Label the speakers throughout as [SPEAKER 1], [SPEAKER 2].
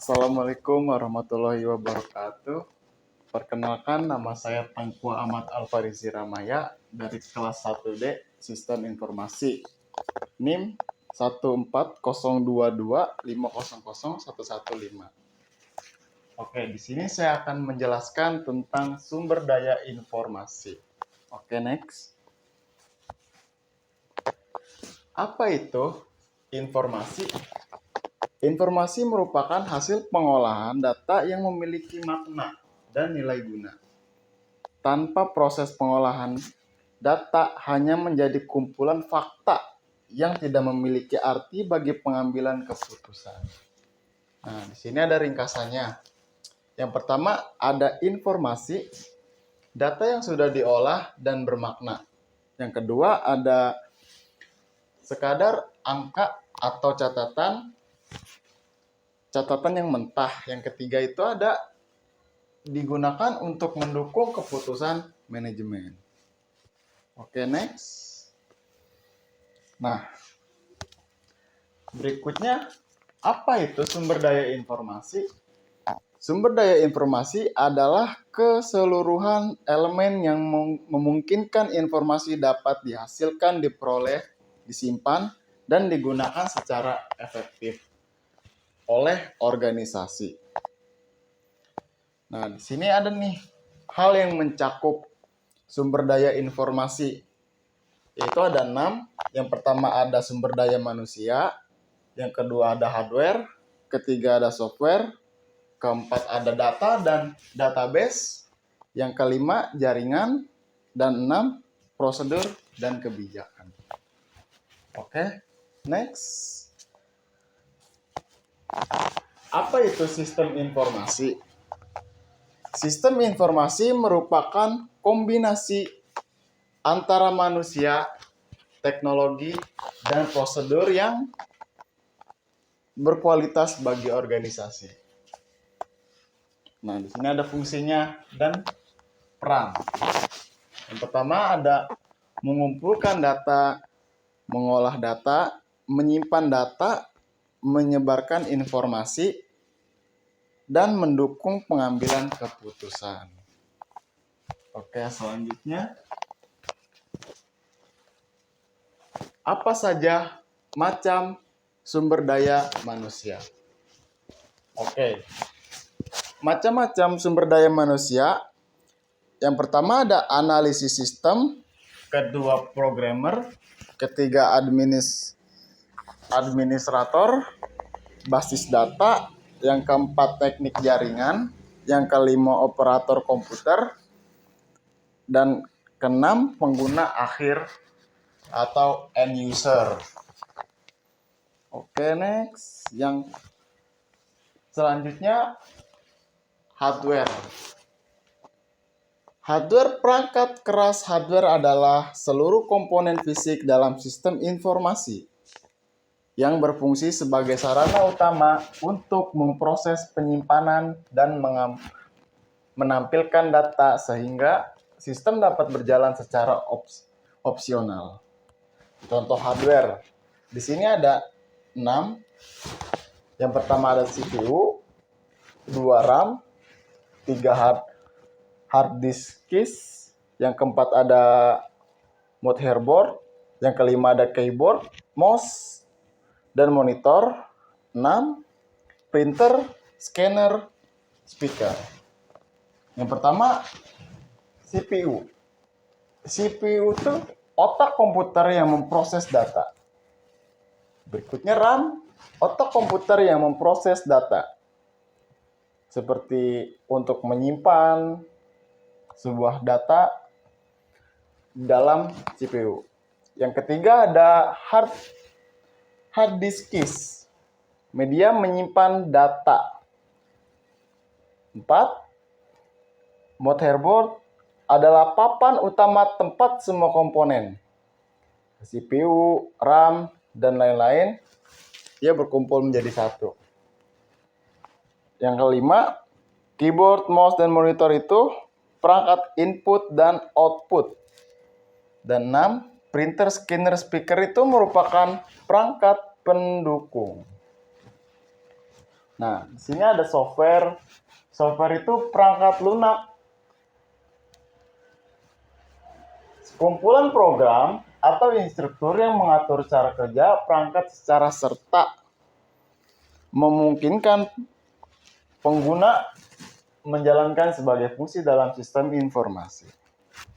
[SPEAKER 1] Assalamualaikum warahmatullahi wabarakatuh. Perkenalkan, nama saya Tengku Ahmad Alfarizi Ramaya dari kelas 1D Sistem Informasi. NIM 14022500115. Oke, di sini saya akan menjelaskan tentang sumber daya informasi. Oke, next. Apa itu informasi? Informasi merupakan hasil pengolahan data yang memiliki makna dan nilai guna. Tanpa proses pengolahan, data hanya menjadi kumpulan fakta yang tidak memiliki arti bagi pengambilan keputusan. Nah, di sini ada ringkasannya. Yang pertama, ada informasi, data yang sudah diolah dan bermakna. Yang kedua, ada sekadar angka atau catatan yang mentah. Yang ketiga itu ada digunakan untuk mendukung keputusan manajemen. Oke, next. Nah, berikutnya, apa itu sumber daya informasi? Sumber daya informasi adalah keseluruhan elemen yang memungkinkan informasi dapat dihasilkan, diperoleh, disimpan, dan digunakan secara efektif oleh organisasi. Nah, di sini ada nih hal yang mencakup sumber daya informasi. Yaitu ada 6. Yang pertama ada sumber daya manusia, yang kedua ada hardware, ketiga ada software, keempat ada data dan database, yang kelima jaringan, dan 6 prosedur dan kebijakan. Oke, next. Apa itu sistem informasi? Sistem informasi merupakan kombinasi antara manusia, teknologi, dan prosedur yang berkualitas bagi organisasi. Nah, di sini ada fungsinya dan peran. Yang pertama ada mengumpulkan data, mengolah data, menyimpan data, menyebarkan informasi, dan mendukung pengambilan keputusan. Oke, selanjutnya. Apa saja macam sumber daya manusia? Oke. Macam-macam sumber daya manusia. Yang pertama ada analisis sistem, kedua programmer, ketiga administrator, basis data, yang keempat teknik jaringan, yang kelima operator komputer, dan keenam pengguna akhir atau end user. Oke, next. Yang selanjutnya hardware. Hardware, perangkat keras hardware adalah seluruh komponen fisik dalam sistem informasi yang berfungsi sebagai sarana utama untuk memproses penyimpanan dan menampilkan data sehingga sistem dapat berjalan secara opsional. Contoh hardware. Di sini ada 6. Yang pertama ada CPU, 2 RAM, 3 hard disk keys, yang keempat ada motherboard, yang kelima ada keyboard, mouse, dan monitor, 6 printer, scanner, speaker. Yang pertama CPU. CPU itu otak komputer yang memproses data. Berikutnya RAM, otak komputer yang memproses data. Seperti untuk menyimpan sebuah data dalam CPU. Yang ketiga ada hard disk keys, media menyimpan data. 4. Motherboard adalah papan utama tempat semua komponen. CPU, RAM, dan lain-lain, dia berkumpul menjadi satu. Yang kelima, keyboard, mouse, dan monitor itu perangkat input dan output. Dan 6, printer, scanner, speaker itu merupakan perangkat pendukung. Nah, di sini ada software. Software itu perangkat lunak. Kumpulan program atau instruktur yang mengatur cara kerja perangkat secara serta memungkinkan pengguna menjalankan sebagai fungsi dalam sistem informasi.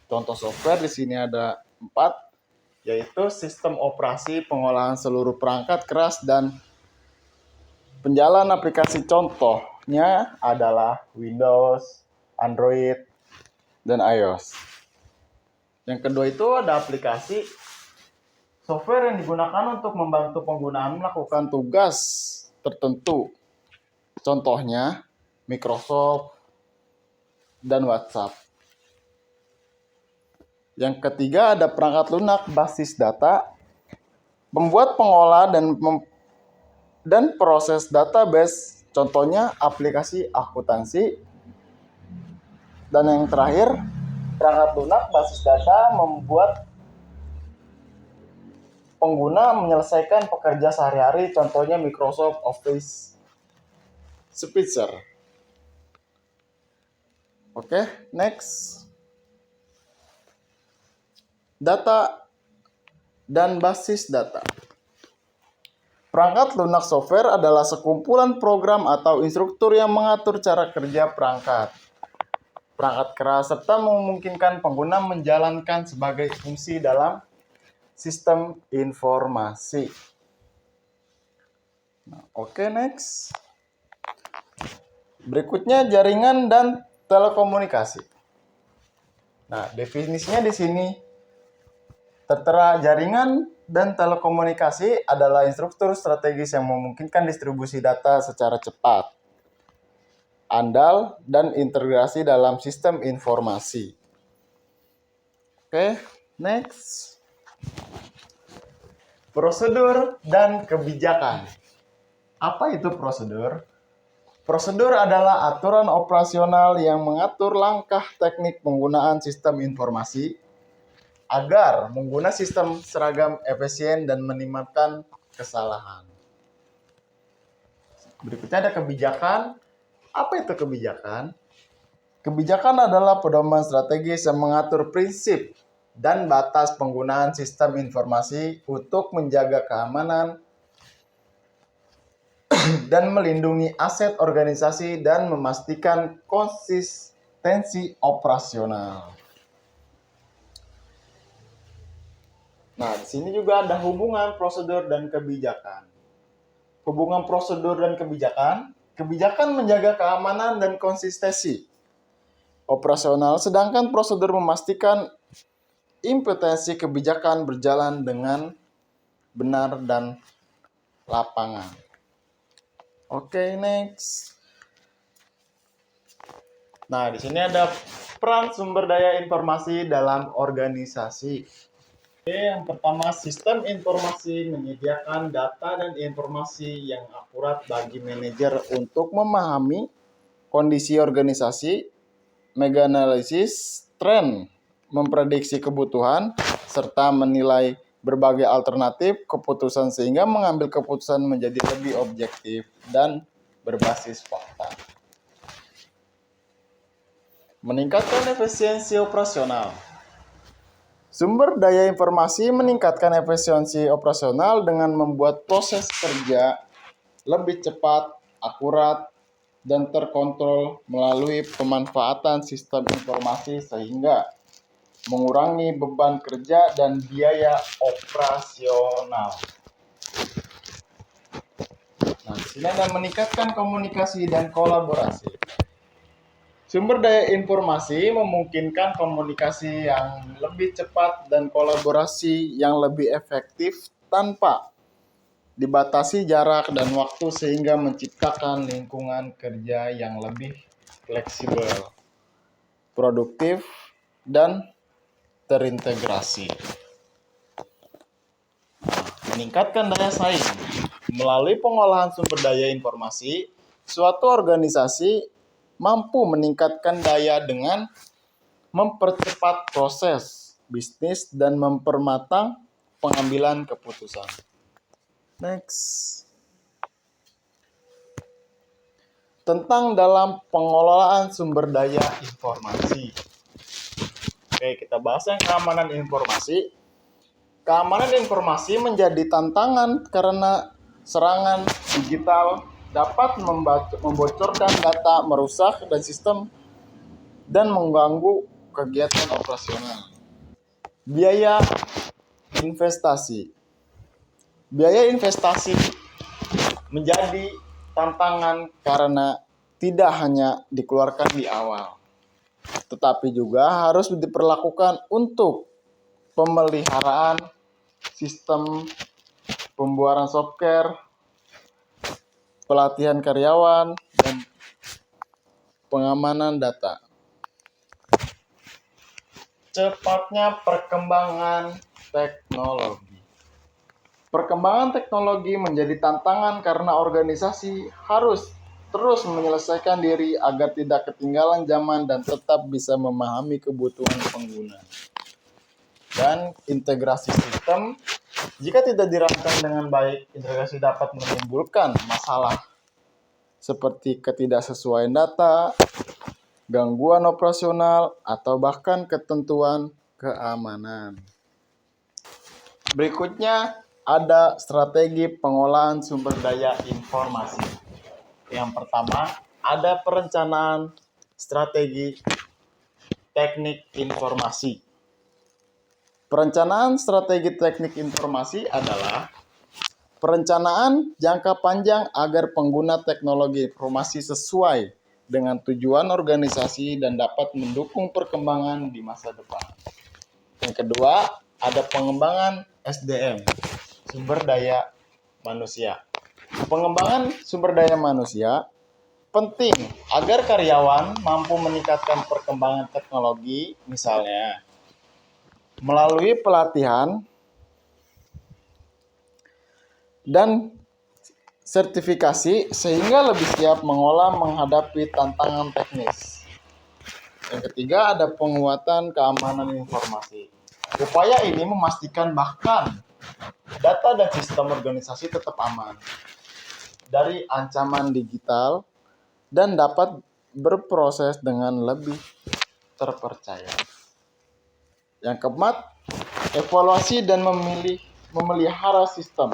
[SPEAKER 1] Contoh software di sini ada 4, yaitu sistem operasi, pengolahan seluruh perangkat keras, dan penjalan aplikasi. Contohnya adalah Windows, Android, dan iOS. Yang kedua itu ada aplikasi, software yang digunakan untuk membantu penggunaan melakukan tugas tertentu. Contohnya Microsoft dan WhatsApp. Yang ketiga ada perangkat lunak basis data, membuat pengolah dan proses database, contohnya aplikasi akuntansi. Dan yang terakhir, perangkat lunak basis data membuat pengguna menyelesaikan pekerja sehari-hari, contohnya Microsoft Office Spitzer. Oke, next. Data dan basis data. Perangkat lunak software adalah sekumpulan program atau instruktur yang mengatur cara kerja perangkat keras serta memungkinkan pengguna menjalankan sebagai fungsi dalam sistem informasi. Oke, next. Berikutnya jaringan dan telekomunikasi. Nah, definisinya di sini tertera jaringan dan telekomunikasi adalah instruktur strategis yang memungkinkan distribusi data secara cepat, andal, dan integrasi dalam sistem informasi. Oke, next. Prosedur dan kebijakan. Apa itu prosedur? Prosedur adalah aturan operasional yang mengatur langkah teknik penggunaan sistem informasi agar menggunakan sistem seragam, efisien, dan minimalkan kesalahan. Berikutnya ada kebijakan. Apa itu kebijakan? Kebijakan adalah pedoman strategis yang mengatur prinsip dan batas penggunaan sistem informasi untuk menjaga keamanan dan melindungi aset organisasi dan memastikan konsistensi operasional. Nah, di sini juga ada hubungan prosedur dan kebijakan. Hubungan prosedur dan kebijakan. Kebijakan menjaga keamanan dan konsistensi operasional, sedangkan prosedur memastikan implementasi kebijakan berjalan dengan benar dan lapangan. Oke, next. Nah, di sini ada peran sumber daya informasi dalam organisasi. Yang pertama, sistem informasi menyediakan data dan informasi yang akurat bagi manajer untuk memahami kondisi organisasi, menganalisis tren, memprediksi kebutuhan, serta menilai berbagai alternatif keputusan sehingga mengambil keputusan menjadi lebih objektif dan berbasis fakta. Meningkatkan efisiensi operasional. Sumber daya informasi meningkatkan efisiensi operasional dengan membuat proses kerja lebih cepat, akurat, dan terkontrol melalui pemanfaatan sistem informasi sehingga mengurangi beban kerja dan biaya operasional. Nah, di sini ada meningkatkan komunikasi dan kolaborasi. Sumber daya informasi memungkinkan komunikasi yang lebih cepat dan kolaborasi yang lebih efektif tanpa dibatasi jarak dan waktu sehingga menciptakan lingkungan kerja yang lebih fleksibel, produktif, dan terintegrasi. Meningkatkan daya saing. Melalui pengolahan sumber daya informasi, suatu organisasi mampu meningkatkan daya dengan mempercepat proses bisnis dan mempermatang pengambilan keputusan. Next. tentang dalam pengelolaan sumber daya informasi. Oke, kita bahas yang keamanan informasi. Keamanan informasi menjadi tantangan karena serangan digital dapat membocorkan data, merusak dan sistem dan mengganggu kegiatan operasional. Biaya investasi. Biaya investasi menjadi tantangan karena tidak hanya dikeluarkan di awal, tetapi juga harus diperlakukan untuk pemeliharaan sistem, pembuatan software, pelatihan karyawan, dan pengamanan data. Cepatnya perkembangan teknologi. Perkembangan teknologi menjadi tantangan karena organisasi harus terus menyelesaikan diri agar tidak ketinggalan zaman dan tetap bisa memahami kebutuhan pengguna. Dan integrasi sistem, jika tidak dirancang dengan baik, integrasi dapat menimbulkan masalah seperti ketidaksesuaian data, gangguan operasional, atau bahkan ketentuan keamanan. Berikutnya ada strategi pengolahan sumber daya informasi. Yang pertama, ada perencanaan strategi teknik informasi. Perencanaan strategi teknik informasi adalah perencanaan jangka panjang agar pengguna teknologi informasi sesuai dengan tujuan organisasi dan dapat mendukung perkembangan di masa depan. Yang kedua, ada pengembangan SDM, sumber daya manusia. Pengembangan sumber daya manusia penting agar karyawan mampu meningkatkan perkembangan teknologi, misalnya melalui pelatihan dan sertifikasi sehingga lebih siap menghadapi tantangan teknis. Yang ketiga ada penguatan keamanan informasi. Upaya ini memastikan bahkan data dan sistem organisasi tetap aman dari ancaman digital dan dapat berproses dengan lebih terpercaya. Yang keempat, evaluasi dan memelihara sistem.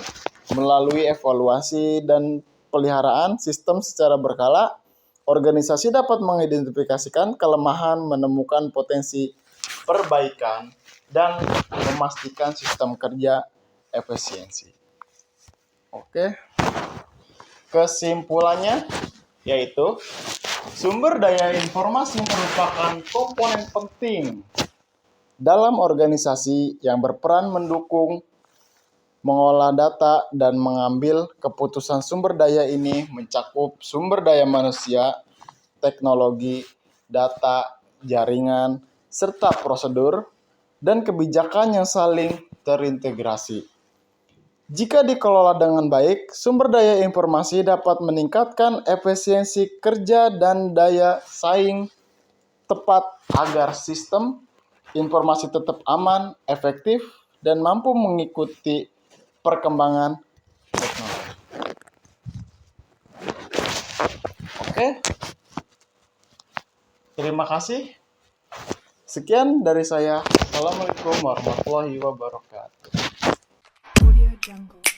[SPEAKER 1] Melalui evaluasi dan peliharaan sistem secara berkala, organisasi dapat mengidentifikasikan kelemahan, menemukan potensi perbaikan, dan memastikan sistem kerja efisiensi. Oke. Kesimpulannya yaitu sumber daya informasi merupakan komponen penting dalam organisasi yang berperan mendukung, mengolah data, dan mengambil keputusan. Sumber daya ini mencakup sumber daya manusia, teknologi, data, jaringan, serta prosedur dan kebijakan yang saling terintegrasi. Jika dikelola dengan baik, sumber daya informasi dapat meningkatkan efisiensi kerja dan daya saing tepat agar sistem informasi tetap aman, efektif, dan mampu mengikuti perkembangan teknologi. Oke, terima kasih. Sekian dari saya. Assalamualaikum warahmatullahi wabarakatuh.
[SPEAKER 2] Audio Jungle.